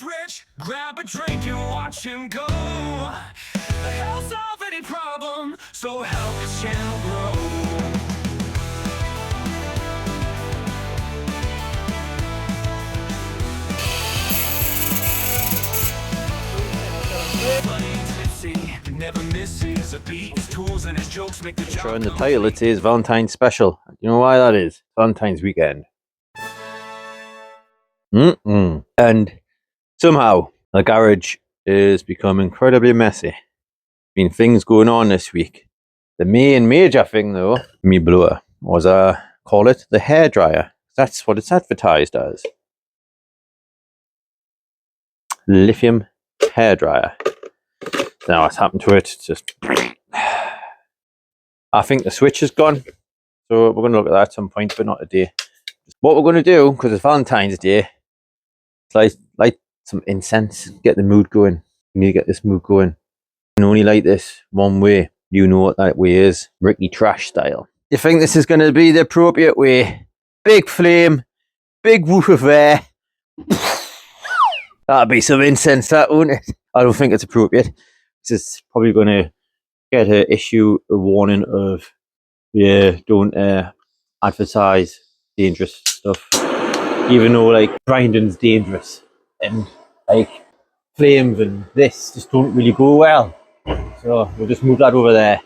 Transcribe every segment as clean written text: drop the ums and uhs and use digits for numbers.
fridge, grab a drink and watch him go. He'll solve any problem, so help his channel grow. Never misses a beat. His tools and his jokes make the job. Sure, in the title it says Valentines special. You know why that is? Valentine's weekend. And somehow the garage is become incredibly messy. Been things going on this week. The main major thing though, me blower, was call it the hairdryer. That's what it's advertised as. Lithium hairdryer. Now what's happened to it? It's just I think the switch is gone. So we're going to look at that at some point, but not today. What we're going to do, because it's Valentine's Day, is light some incense, get the mood going. We need to get this mood going. You can only light this one way. You know what that way is. Ricky Trash style. You think this is going to be the appropriate way? Big flame, big woof of air. That'll be some incense, that, won't it? I don't think it's appropriate. This is probably going to get a warning of, yeah, don't advertise dangerous stuff. Even though like grinding's dangerous and like flames and this just don't really go well. So we'll just move that over there and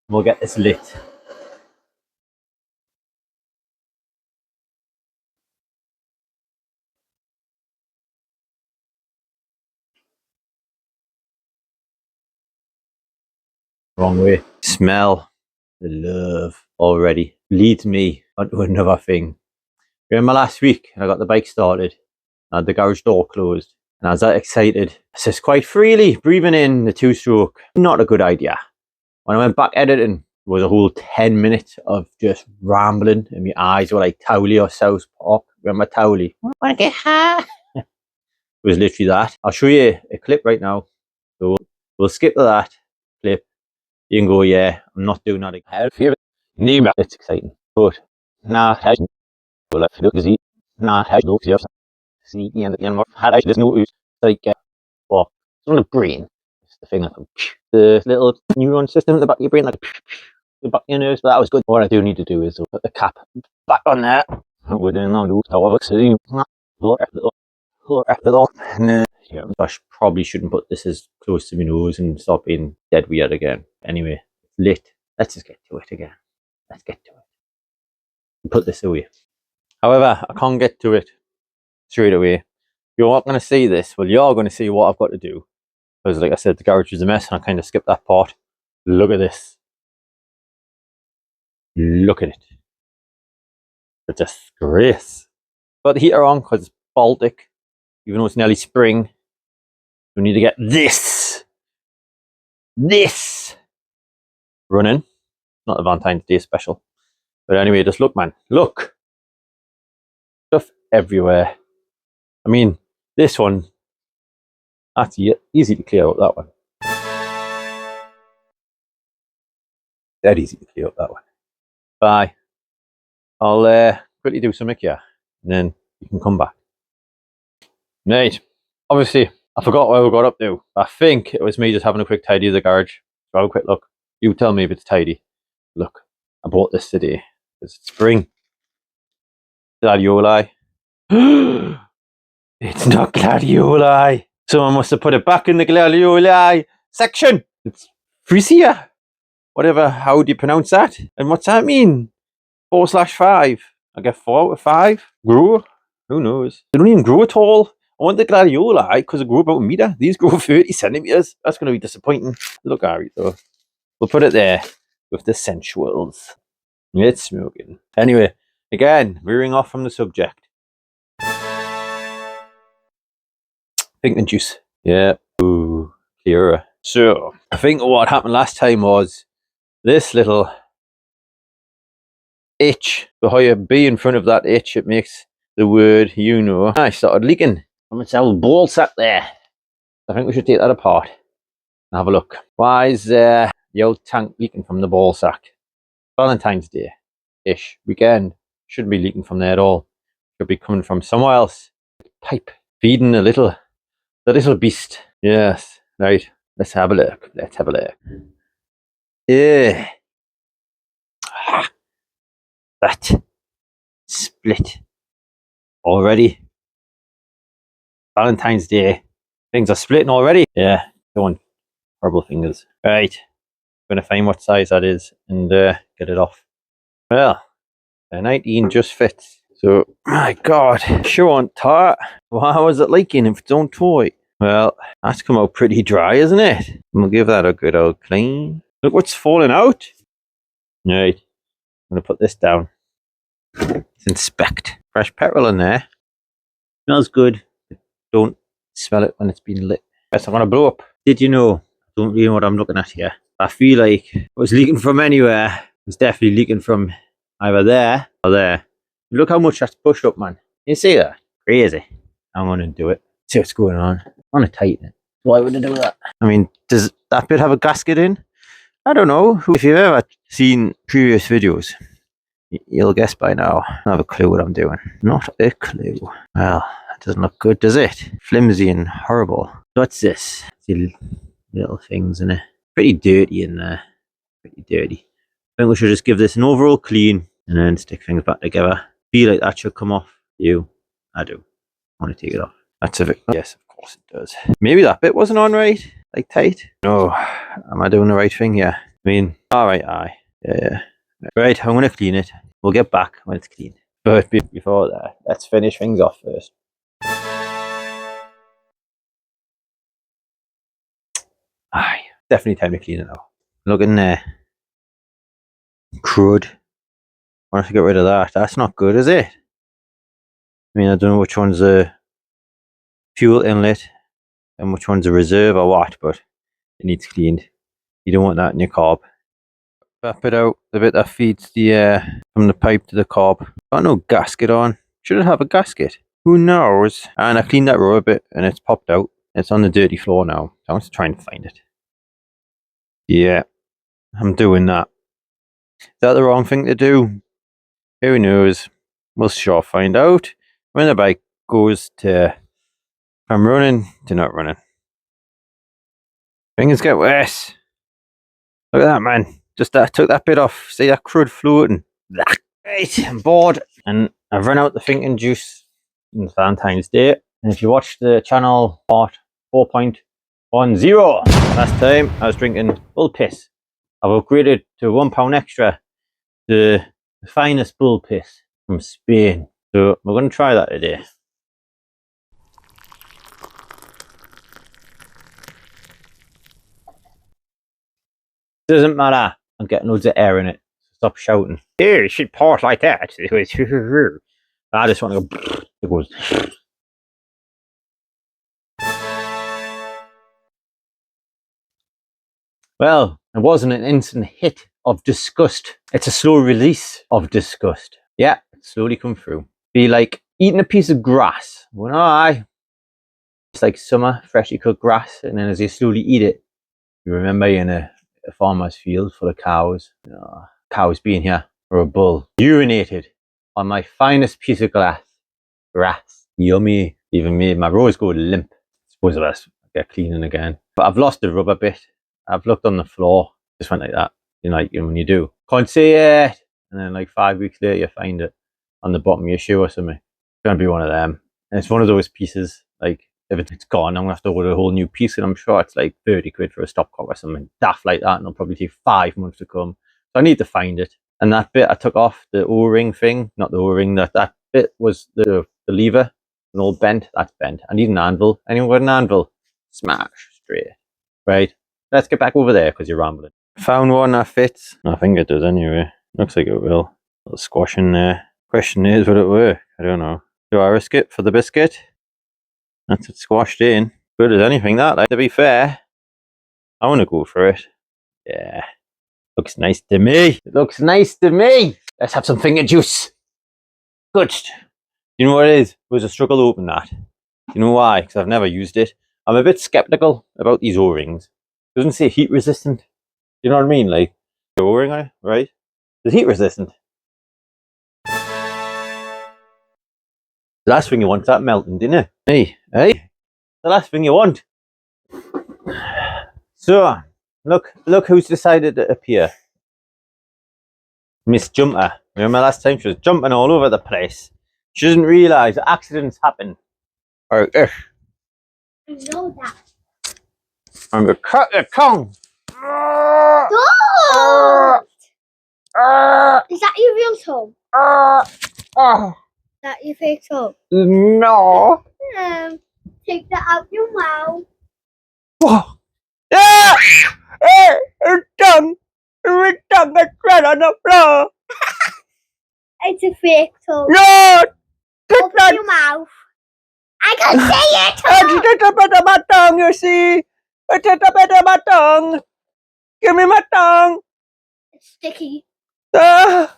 we'll get this lit. Wrong way. Smell the love already leads me onto another thing. Remember last week I got the bike started, I had the garage door closed, and I was that excited. I says quite freely, breathing in the two-stroke. Not a good idea. When I went back editing, it was a whole 10 minutes of just rambling, and my eyes were like Towley or South Park. Remember Towley? I want to get high. It was literally that. I'll show you a clip right now. So we'll skip to that clip. You can go, yeah, I'm not doing that again. It's exciting, but nah, see, had I just noticed, like, well, it's on the brain. It's the thing, like, the little neuron system at the back of your brain, like, the back of your nerves. But that was good. What I do need to do is put the cap back on there. Yeah, I probably shouldn't put this as close to my nose and stop being dead weird again. Anyway, it's lit. Let's just get to it again. Let's get to it. Put this away. However, I can't get to it straight away. You're not going to see this. Well, you're going to see what I've got to do. Because like I said, the garage is a mess and I kind of skipped that part. Look at this. Look at it. A disgrace. Got the heater on because it's Baltic. Even though it's nearly spring. We need to get this running. Not the Valentine's Day special. But anyway, just look, man. Look. Stuff everywhere. I mean, this one, that's easy to clear up, that one. Dead easy to clear up, that one. Bye. I'll quickly do something here, and then you can come back. Right. Obviously, I forgot where we got up to. I think it was me just having a quick tidy of the garage. So have a quick look. You tell me if it's tidy. Look, I bought this today. It's spring. Gladioli. It's not gladioli. Someone must have put it back in the gladioli section. It's Frisia. Whatever, how do you pronounce that? And what's that mean? 4/5. I get 4 out of 5. Grow? Who knows? They don't even grow at all. I want the gladioli because they grow about a meter. These grow 30 centimeters. That's going to be disappointing. Look at it though. We'll put it there with the sensuals. It's smoking. Anyway, again, veering off from the subject. Pink and juice. Yeah. Ooh, clearer. So, I think what happened last time was this little itch. Behind B in front of that itch, it makes the word, you know. I started leaking from its old ball sack there. I think we should take that apart and have a look. Why is the old tank leaking from the ball sack? Valentine's Day-ish weekend. Shouldn't be leaking from there at all. Should be coming from somewhere else. Pipe. Feeding a little The little beast. Yes. Right. Let's have a look. Let's have a look. Yeah. Ah, that split already. Valentine's Day. Things are splitting already. Yeah. Going horrible fingers. Right. Gonna find what size that is and get it off. Well, a 19 just fits. So, my God, sure on tight. Well, how is it liking if it's on toy? Well, that's come out pretty dry, isn't it? We'll give that a good old clean. Look what's falling out. Right, I'm gonna put this down. Let's inspect. Fresh petrol in there. Smells good. Don't smell it when it's been lit. Yes, I'm gonna blow up. Did you know? I don't really know what I'm looking at here. I feel like it was leaking from anywhere. It's definitely leaking from either there or there. Look how much that's pushed up, man. You see that? Crazy. I'm gonna do it. See what's going on. I wanna tighten it. Why would I do that? I mean, does that bit have a gasket in? I don't know. If you've ever seen previous videos, you'll guess by now. I don't have a clue what I'm doing. Not a clue. Well, it doesn't look good, does it? Flimsy and horrible. What's this? See little things in it. Pretty dirty in there. Pretty dirty. I think we should just give this an overall clean and then stick things back together. Feel like that should come off. I do. I want to take it off. That's a bit. Yes, of course it does. Maybe that bit wasn't on right. Like tight. No. Am I doing the right thing here? I mean, alright, aye. Yeah. Right, I'm going to clean it. We'll get back when it's clean. But before that, let's finish things off first. Aye. Definitely time to clean it now. Looking there. Crud. I want to get rid of that. That's not good, is it? I mean, I don't know which one's the fuel inlet and which one's a reserve or what, but it needs cleaned. You don't want that in your carb. Tap it out, the bit that feeds the air from the pipe to the carb. Got no gasket on. Should it have a gasket? Who knows? And I cleaned that row a bit and it's popped out. It's on the dirty floor now. So I want to try and find it. Yeah, I'm doing that. Is that the wrong thing to do? Who knows? We'll sure find out when the bike goes to from running to not running. Things get worse. Look at that, man. Just took that bit off. See that crud floating? Right, I'm bored and I've run out the thinking juice on Valentine's Day. And if you watch the channel part 4.10, last time I was drinking bull piss. I've upgraded to £1 extra, the finest bull piss from Spain. So we're going to try that today. Doesn't matter. I'm getting loads of air in it. Stop shouting. Here, you should pour it like that. I just want to go. It goes. Well, it wasn't an instant hit of disgust. It's a slow release of disgust. Yeah, it slowly come through. Be like eating a piece of grass. Well, aye. It's like summer, freshly cut grass, and then as you slowly eat it, you remember you're in a farmer's field full of cows. Cows being here, or a bull urinated on my finest piece of grass. Yummy. Even made my rose go limp. Suppose I best get cleaning again. But I've lost the rubber bit. I've looked on the floor. Just went like that. When you do. Can't see it. And then like 5 weeks later you find it on the bottom of your shoe or something. It's gonna be one of them. And it's one of those pieces, like if it's gone, I'm gonna have to order a whole new piece, and I'm sure it's like 30 quid for a stopcock or something daft like that, and it'll probably take 5 months to come. So I need to find it. And that bit I took off, the O-ring thing, not the O-ring, that bit was the lever, an old bent, that's bent. I need an anvil. Anyone got an anvil? Smash straight. Right, let's get back over there because you're rambling. Found one that fits. I think it does anyway. Looks like it will. A little squash in there. Question is, will it work? I don't know. Do I risk it for the biscuit? That's it squashed in. Good as anything that, like, to be fair. I want to go for it. Yeah. Looks nice to me. It looks nice to me. Let's have some finger juice. Good. You know what it is? It was a struggle to open that. You know why? Because I've never used it. I'm a bit skeptical about these O-rings. It doesn't say heat resistant. You know what I mean? Like, the O-ring, right? It's heat resistant. The last thing you want is that melting, didn't it? Hey, The last thing you want. So, look who's decided to appear. Miss Jumper. Remember last time she was jumping all over the place. She doesn't realise accidents happen. I know that. I'm gonna cut your tongue. Don't! Is that your real tongue? Is that your fake tongue? No. Take that out your mouth. Whoa. Her tongue. Her tongue got spread on the floor. It's a fake tongue. No. Open your mouth. I can see your tongue. It's a bit of my tongue, you see. It's a bit of my tongue. Give me my tongue. It's sticky. Ah.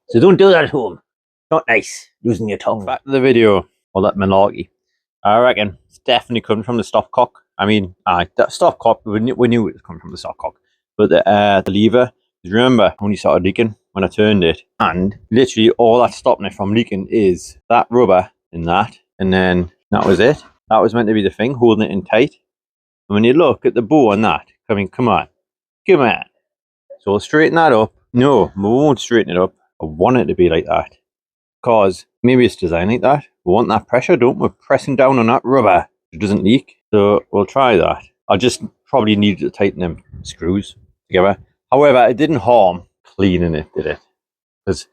So don't do that at home. Not nice, losing your tongue. Back to the video. All that malarkey. I reckon it's definitely coming from the stopcock. I mean, that stopcock, we knew it was coming from the stopcock. But the lever, remember, only started leaking when I turned it. And literally all that's stopping it from leaking is that rubber in that. And then that was it. That was meant to be the thing, holding it in tight. And when you look at the bow on that, come on. So I'll straighten that up. No, we won't straighten it up. I want it to be like that. Because maybe it's designed like that. We want that pressure, don't we? Pressing down on that rubber. It doesn't leak. So we'll try that. I'll just probably need to tighten them screws together. However, it didn't harm cleaning it, did it? Because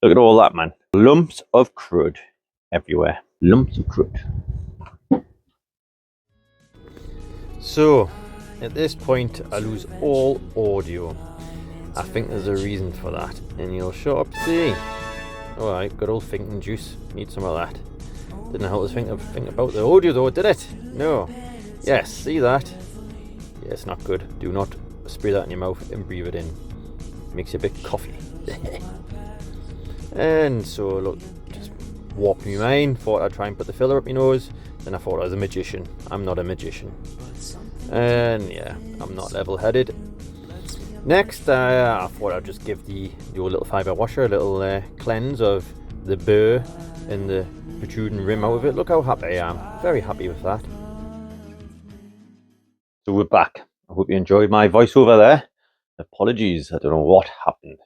look at all that, man. Lumps of crud everywhere. Lumps of crud. So, at this point, I lose all audio. I think there's a reason for that, and you'll show up to see. Alright, good old thinking juice. Need some of that. Didn't help us think about the audio though, did it? No. Yes, see that? Yeah, it's not good. Do not spray that in your mouth and breathe it in. Makes you a bit coffee. And so, look, just warped my mind. Thought I'd try and put the filler up my nose. Then I thought I was a magician. I'm not a magician. And yeah, I'm not level-headed. Next, I thought I'd just give the old little fibre washer a little cleanse of the burr and the protruding rim out of it. Look how happy I am. Very happy with that. So we're back. I hope you enjoyed my voiceover there. Apologies, I don't know what happened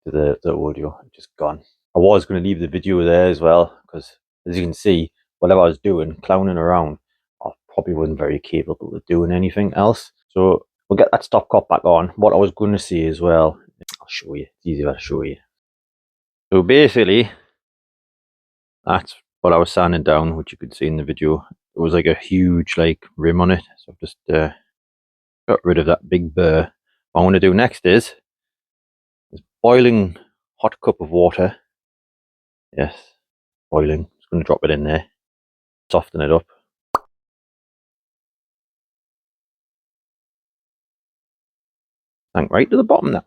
to the audio. It's just gone. I was going to leave the video there as well, because as you can see, whatever I was doing, clowning around, I probably wasn't very capable of doing anything else. So we'll get that stopcock back on. What I was going to say as well, I'll show you. It's easier to show you. So basically, that's what I was sanding down, which you could see in the video. It was like a huge rim on it. So I've just got rid of that big burr. What I want to do next is boiling hot cup of water. Yes, boiling. Just going to drop it in there, soften it up. And right to the bottom now.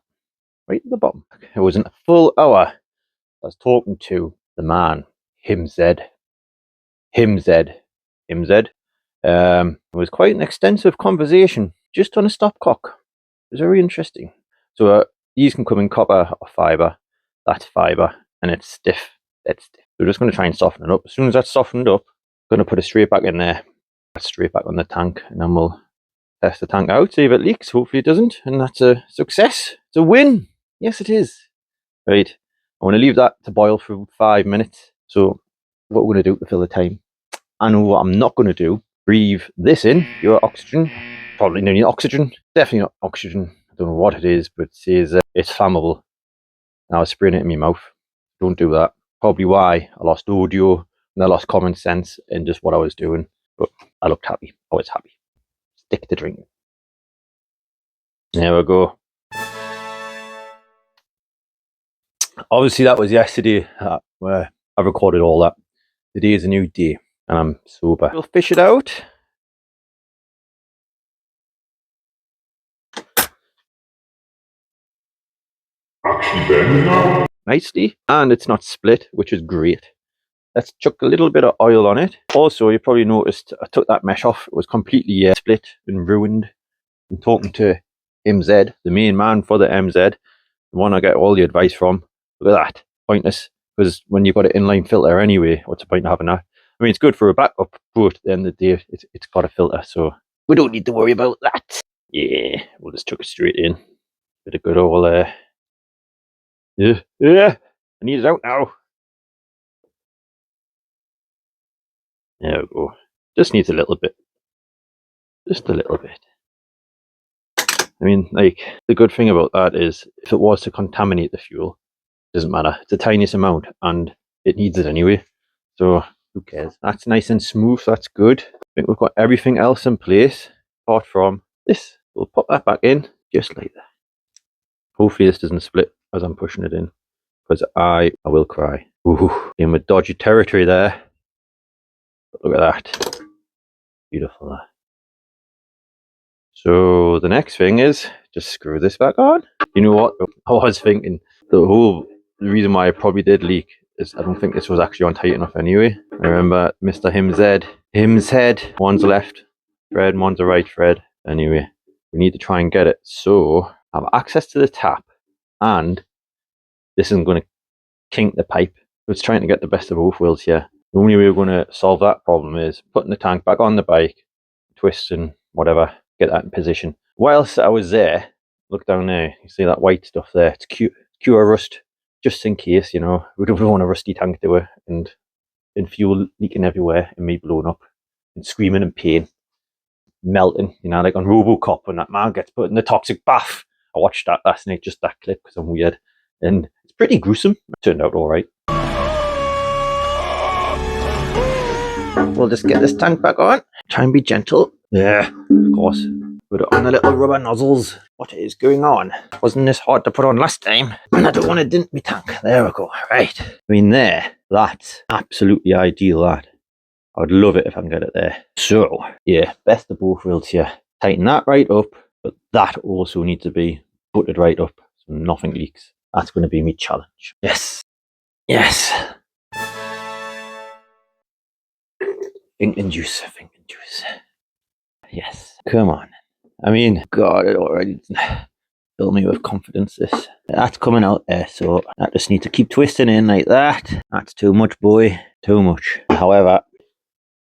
Right to the bottom. It was a full hour. I was talking to the man, him Zed. It was quite an extensive conversation just on a stopcock. It was very interesting. So these can come in copper or fibre. That's fibre, and it's stiff. It's stiff. We're just going to try and soften it up. As soon as that's softened up, I'm going to put it straight back in there, straight back on the tank, and then we'll test the tank out, see if it leaks. Hopefully it doesn't, and that's a success. It's a win. Yes, it is. Right. I want to leave that to boil for 5 minutes. So what we're going to do to fill the time, I know what I'm not going to do. Breathe this in, your oxygen. Probably no need oxygen. Definitely not oxygen. I don't know what it is, but it says it's flammable. Now I was spraying it in my mouth. Don't do that. Probably why I lost audio and I lost common sense in just what I was doing. But I looked happy. I was happy. Stick to drinking. There we go. Obviously that was yesterday where I recorded all that. Today is a new day and I'm sober. We'll fish it out. Nicely, and it's not split, which is great. Let's chuck a little bit of oil on it. Also, you probably noticed I took that mesh off. It was completely split and ruined. I'm talking to MZ, the main man for the MZ, the one I get all the advice from. Look at that, pointless. because when you've got an inline filter anyway, what's the point of having that? I mean, it's good for a backup, but at the end of the day, it's got a filter, so we don't need to worry about that. Yeah, we'll just chuck it straight in. Bit of good old, yeah, I need it out now. There we go. Just needs a little bit. Just a little bit. I mean, like, the good thing about that is, if it was to contaminate the fuel, it doesn't matter. It's the tiniest amount, and it needs it anyway. So, who cares? That's nice and smooth, so that's good. I think we've got everything else in place, apart from this. We'll pop that back in, just like that. Hopefully this doesn't split as I'm pushing it in, because I will cry. Ooh, in with dodgy territory there. Look at that. Beautiful, that. So the next thing is just screw this back on. You know what? I was thinking the reason why I probably did leak is I don't think this was actually on tight enough anyway. I remember Mr. Him's head. One's left thread, one's the right thread. Anyway, we need to try and get it. So I have access to the tap, and this isn't going to kink the pipe. It's trying to get the best of both worlds here. The only way we're going to solve that problem is putting the tank back on the bike, twist and whatever, get that in position. Whilst I was there, look down there, you see that white stuff there? It's cure rust, just in case, you know. We don't want a rusty tank, do we? And fuel leaking everywhere, and me blowing up and screaming in pain, melting, you know, like on RoboCop when that man gets put in the toxic bath. I watched that last night, just that clip, because I'm weird. And it's pretty gruesome. It turned out all right. We'll just get this tank back on. Try and be gentle. Yeah, of course. Put it on the little rubber nozzles. What is going on? Wasn't this hard to put on last time? And I don't want to dent my tank. There we go. Right. I mean, that's absolutely ideal, that. I would love it if I can get it there. So, yeah, best of both worlds here. Tighten that right up, but that also needs to be buttered right up so nothing leaks. That's going to be my challenge. Yes. Yes. Thinking juice. Yes. Come on. I mean, God, it already filled me with confidence, this. That's coming out there, so I just need to keep twisting in like that. That's too much, boy. Too much. However,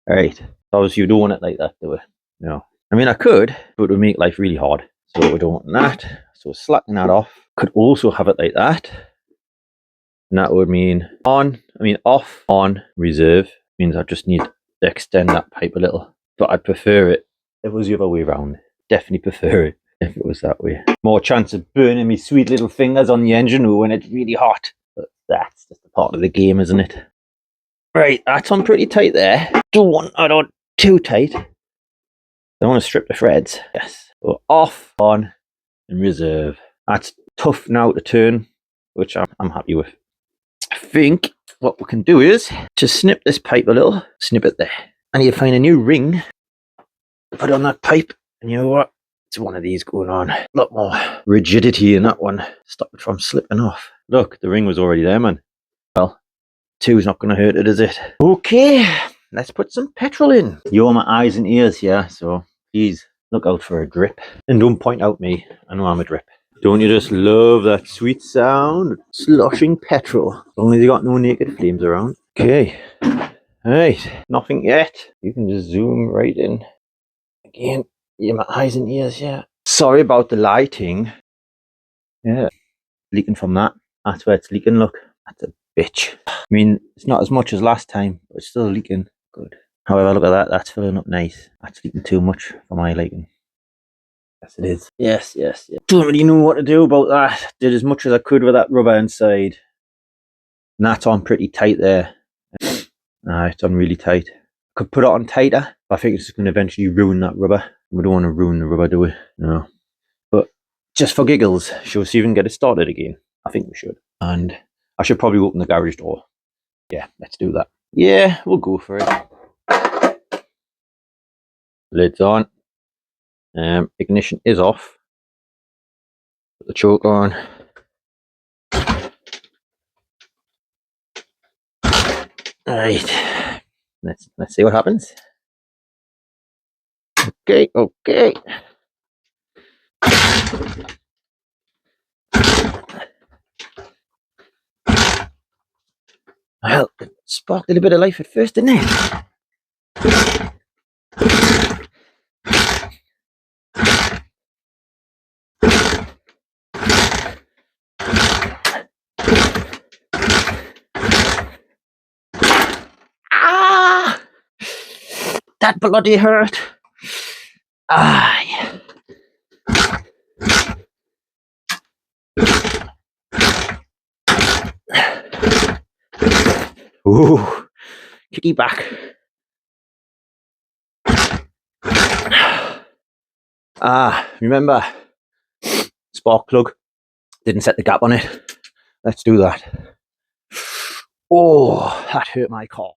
right. Obviously, you don't want it like that, do we? No. I mean, I could, but it would make life really hard. So we don't want that. So slacken that off. Could also have it like that. And that would mean off, on, reserve. Means I just need to extend that pipe a little. But I'd prefer it if it was the other way around. Definitely prefer it if it was that way. More chance of burning me sweet little fingers on the engine when it's really hot. But that's just a part of the game, isn't it? Right, that's on pretty tight there. Don't want it on too tight. Don't want to strip the threads. Yes. So off, on, and reserve. That's tough now to turn, which I'm happy with. I think what we can do is just snip this pipe a little. Snip it there. And you find a new ring. Put on that pipe. And you know what? It's one of these going on. A lot more rigidity in that one. Stop it from slipping off. Look, the ring was already there, man. Well, two's not going to hurt it, is it? Okay, let's put some petrol in. You're my eyes and ears here, so please look out for a drip. And don't point out me. I know I'm a drip. Don't you just love that sweet sound? Sloshing petrol. As long as you got no naked flames around. Okay. Alright. Nothing yet. You can just zoom right in. Again, you're my eyes and ears, yeah. Sorry about the lighting. Yeah. Leaking from that. That's where it's leaking, look. That's a bitch. I mean, it's not as much as last time, but it's still leaking. Good. However, look at that. That's filling up nice. That's leaking too much for my liking. Yes, it is. Yes. Don't really know what to do about that. Did as much as I could with that rubber inside. And that's on pretty tight there. It's on really tight. Could put it on tighter, but I think it's going to eventually ruin that rubber. We don't want to ruin the rubber, do we? No. But just for giggles, shall we see if we can get it started again? I think we should. And I should probably open the garage door. Yeah, let's do that. Yeah, we'll go for it. Lid's on. Ignition is off. Put the choke on. Alright. Let's see what happens. Okay. Well, it sparked a little bit of life at first, didn't it? Ah! That bloody hurt. Ah. Ooh, kicky back. Ah, remember, spark plug, didn't set the gap on it. Let's do that. Oh, that hurt my car.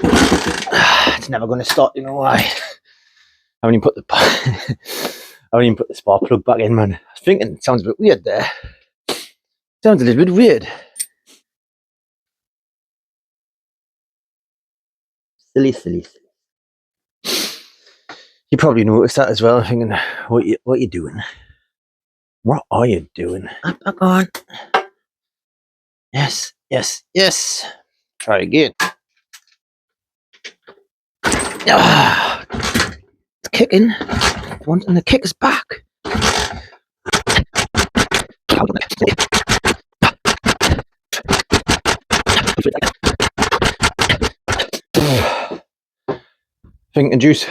It's never going to start, you know why? I haven't even put the spark plug back in, man. I was thinking it sounds a bit weird there. Sounds a little bit weird. Silly. You probably noticed that as well, thinking, what you doing? What are you doing? Up, back on. Yes. Try again. Ah, it's kicking. And the kick is back. Thinking juice.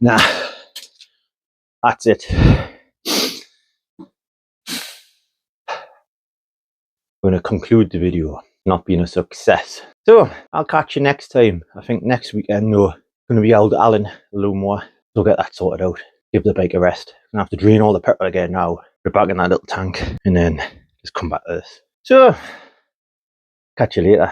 Nah, that's it. I'm going to conclude the video not being a success. So I'll catch you next time. I think next weekend we're going to be out to Allen a little more. So get that sorted out. Give the bike a rest. I'm going to have to drain all the petrol again now. Put it back in that little tank and then just come back to this. So catch you later.